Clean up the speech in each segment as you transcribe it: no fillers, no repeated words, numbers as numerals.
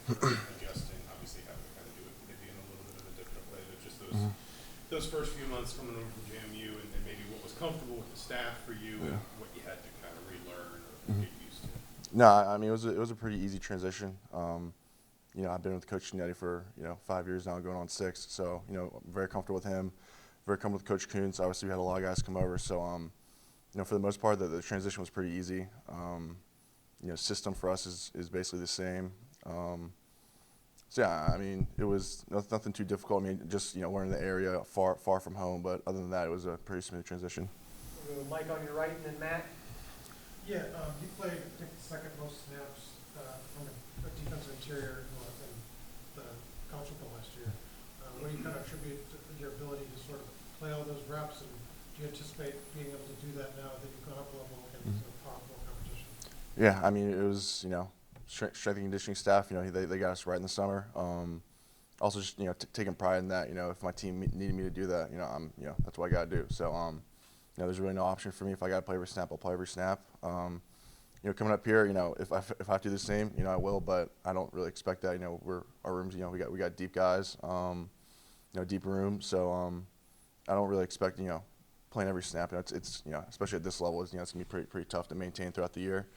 adjusting, obviously having to kind of do it maybe in a little bit of a different way, but just those first few months coming over from JMU and maybe what was comfortable with the staff for you and what you had to kind of relearn or get used to. No, I mean it was a pretty easy transition. I've been with Coach Chinetti for 5 years now, going on 6. So I'm very comfortable with him. Very comfortable with Coach Kuntz. Obviously, we had a lot of guys come over. So for the most part, the transition was pretty easy. System for us is basically the same. So yeah, I mean it was nothing too difficult. I mean just learning the area far from home. But other than that, it was a pretty smooth transition. We'll go Mike on your right, and then Matt. Yeah, you played, I think, the second most snaps from a defensive interior in the college football last year. What do you kind of attribute to your ability to sort of play all those reps, and do you anticipate being able to do that now that you've gone up a level against a powerful competition? Yeah, I mean it was strength and conditioning staff. They got us right in the summer. Also just taking pride in that. If my team needed me to do that, that's what I got to do. So there's really no option for me. If I got to play every snap, I'll play every snap. Coming up here, if I have to do the same, I will. But I don't really expect that. Our rooms, we got deep guys, deep room. So I don't really expect playing every snap. It's especially at this level, it's gonna be pretty tough to maintain throughout the year.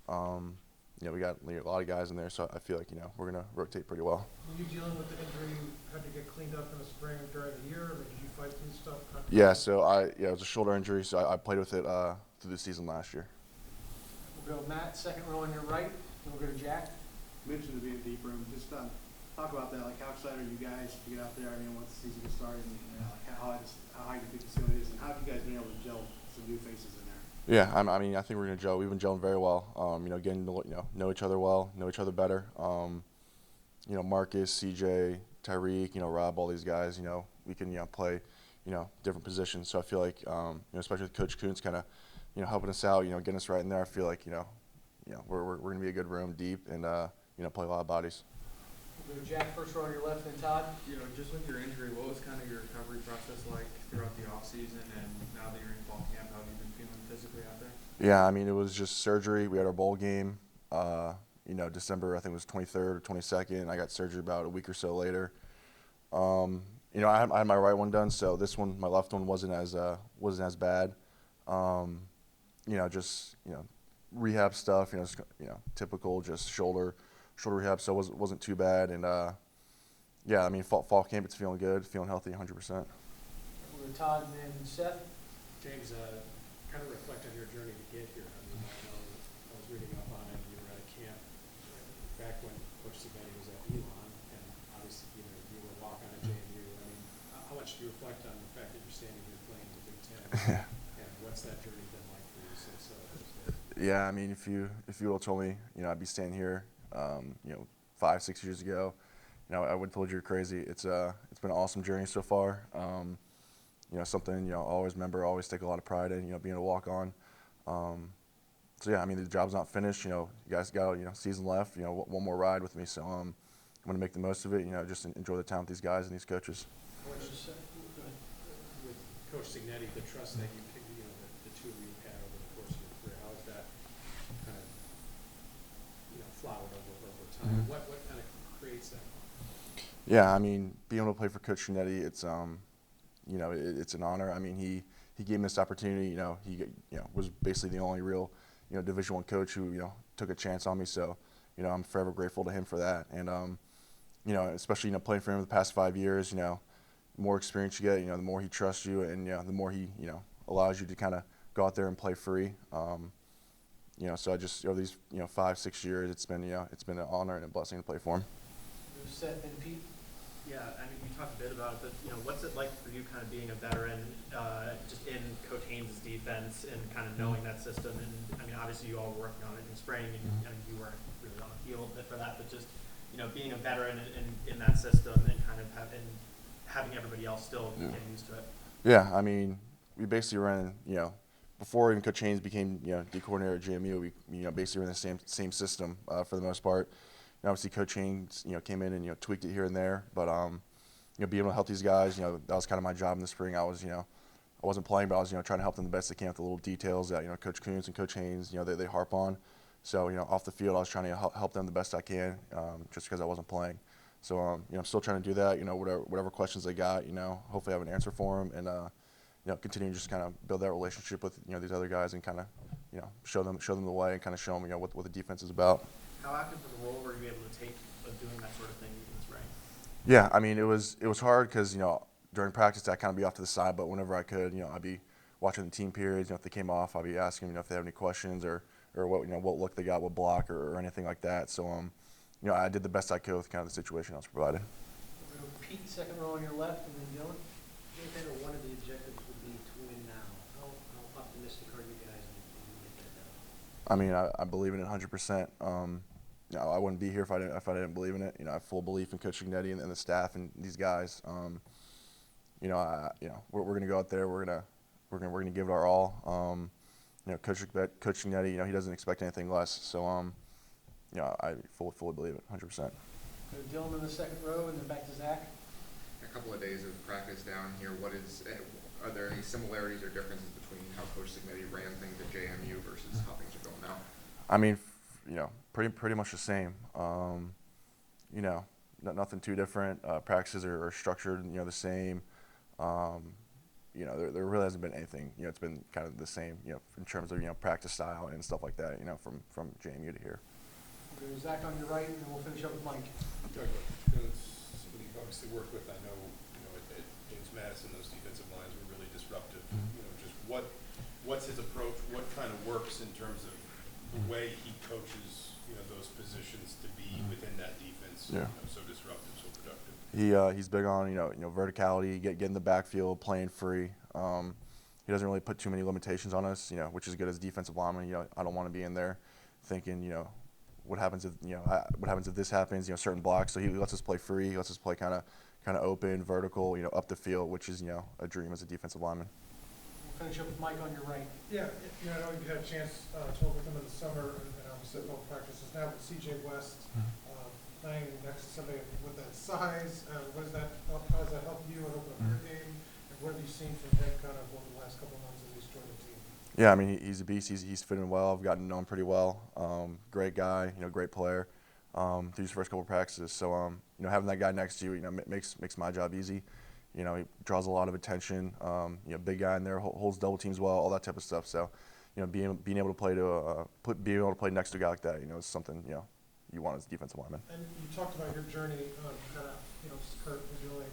We got a lot of guys in there, so I feel like we're gonna rotate pretty well. Were you dealing with the injury you had to get cleaned up in the spring during the year, or did you fight through stuff? Yeah, so it was a shoulder injury, so I played with it through the season last year. We'll go Matt, second row on your right, and we'll go to Jack. You mentioned it being a deep room. Just talk about that. Like, how excited are you guys to get out there? I mean, once the season gets started, and how high do you think the ceiling is, and how have you guys been able to gel some new faces in there? Yeah, I mean, I think we're gonna gel. We've been gelling very well. Getting to know each other well, know each other better. Marcus, CJ, Tyreek, Rob, all these guys. We can play different positions. So I feel like especially with Coach Kuntz kind of helping us out, getting us right in there. I feel like we're gonna be a good room, deep, and play a lot of bodies. We'll go Jack, first row on your left, and Todd. Just with your injury, what was kind of your recovery process like throughout the off season, and now that you're in fall camp, how have you been feeling physically out there? Yeah, I mean, it was just surgery. We had our bowl game, December, I think it was 23rd or 22nd. I got surgery about a week or so later. I had my right one done, so this one, my left one, wasn't as bad. Just rehab stuff. Typical, just shoulder rehab. So it wasn't too bad. And yeah, I mean, fall camp, it's feeling good, feeling healthy, 100%. We'll go Todd and then Seth. James, kind of reflect on your journey to get here. I mean, I was reading up on it. You were at a camp back when Coach Signetti was at Elon, and obviously, you were walking at JMU. I mean, how much do you reflect on the fact that you're standing here playing in the Big Ten? And what's that journey been like for you since? Yeah, I mean, if you would have told me, I'd be standing here, 5, 6 years ago, I would have told you you're crazy. It's been an awesome journey so far. Something I'll always remember, always take a lot of pride in, being able to walk on. So yeah, I mean, the job's not finished. You guys got season left. One more ride with me. So I'm going to make the most of it. Just enjoy the time with these guys and these coaches. With Coach Signetti, the trust that the two of you had over the course of your career, how has that kind of flowered over time? What kind of creates that? Yeah, I mean, being able to play for Coach Chinetti, it's it's an honor. I mean, he gave me this opportunity. He was basically the only real Division I coach who took a chance on me. So I'm forever grateful to him for that. And especially playing for him the past 5 years. The more experience you get, the more he trusts you, and the more he allows you to kind of go out there and play free. So I just over these 5, 6 years, it's been an honor and a blessing to play for him. Seth and Pete. Yeah, I mean, you talked a bit about it, but what's it like for you, kind of being a veteran, just in Coach Haynes' defense and kind of knowing that system? And I mean, obviously, you all were working on it in spring, and you weren't really on the field for that, but just being a veteran in that system and kind of having everybody else still getting used to it. Yeah, I mean, we basically ran before even Coach Haynes became D coordinator at JMU, we basically ran the same system for the most part. Obviously, Coach Haynes, came in and tweaked it here and there, but being able to help these guys, that was kind of my job in the spring. I wasn't playing, but I was trying to help them the best I can with the little details that Coach Kuntz and Coach Haynes, they harp on. So, off the field, I was trying to help them the best I can, just because I wasn't playing. So, I'm still trying to do that. Whatever questions they got, hopefully I have an answer for them, and continue to just kind of build that relationship with these other guys, and kind of show them the way, and kind of show them what the defense is about. How active of a role were you able to take of doing that sort of thing in spring? Yeah, I mean, it was hard because during practice I'd kind of be off to the side, but whenever I could, I'd be watching the team periods. If they came off, I'd be asking them if they have any questions, or what what look they got, what block, or anything like that. So I did the best I could with kind of the situation I was provided. We'll go Pete, second row on your left, and then Dylan. Anything, or one of the objectives would be to win now. How optimistic are you guys in get that done? I mean, I believe in it 100%. I wouldn't be here if I didn't believe in it. I have full belief in Coach Ignetti and the staff and these guys. We're going to go out there. We're going to give it our all. Coach Ignetti, he doesn't expect anything less. So, I fully believe it 100%. Go Dylan in the second row, and then back to Zach. A couple of days of practice down here. Are there any similarities or differences between how Coach Ignetti ran things at JMU versus how things are going now? I mean, pretty much the same. Nothing too different. Practices are structured, the same. There really hasn't been anything. It's been kind of the same, in terms of practice style and stuff like that. From JMU to here. We'll go Zach on your right, and then we'll finish up with Mike. Somebody you obviously worked with, I know, at James Madison, those defensive lines were really disruptive. Just what's his approach? What kind of works in terms of the way he coaches, those positions to be within that defense, Yeah. So disruptive, so productive. He's big on verticality, get in the backfield, playing free. He doesn't really put too many limitations on us, which is good as a defensive lineman. I don't want to be in there thinking, what happens if this happens, certain blocks. So he lets us play free. He lets us play kind of open, vertical, up the field, which is a dream as a defensive lineman. We'll finish up with Mike on your right. Yeah, I know you had a chance to work with him in the summer, and obviously at both practices now with CJ West playing next to somebody with that size. How does that help you and open up your game? And what have you seen from him kind of over the last couple of months as he's joined the team? Yeah, I mean, he's a beast. He's fitting well. I've gotten to know him pretty well. Great guy, great player through his first couple of practices. So, having that guy next to you, makes my job easy. He draws a lot of attention. Big guy in there, holds double teams well, all that type of stuff. So, being able to play next to a guy like that, is something you want as a defensive lineman. And you talked about your journey, kind of, Kurt was really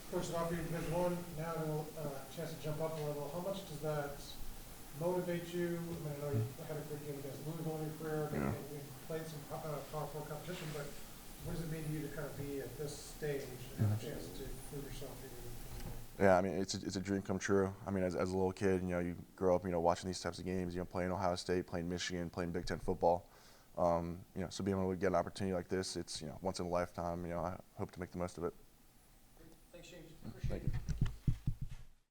coaching off you in Division One, now a chance to jump up a level. How much does that motivate you? I mean, I know you had a great game against Louisville in your career, but you played some Power 4 competition, but what does it mean to you to kind of be at this stage and have a chance to prove yourself even more? Yeah, I mean, it's a dream come true. I mean, as a little kid, you grow up, watching these types of games, playing Ohio State, playing Michigan, playing Big Ten football. So being able to get an opportunity like this, it's, once in a lifetime, I hope to make the most of it.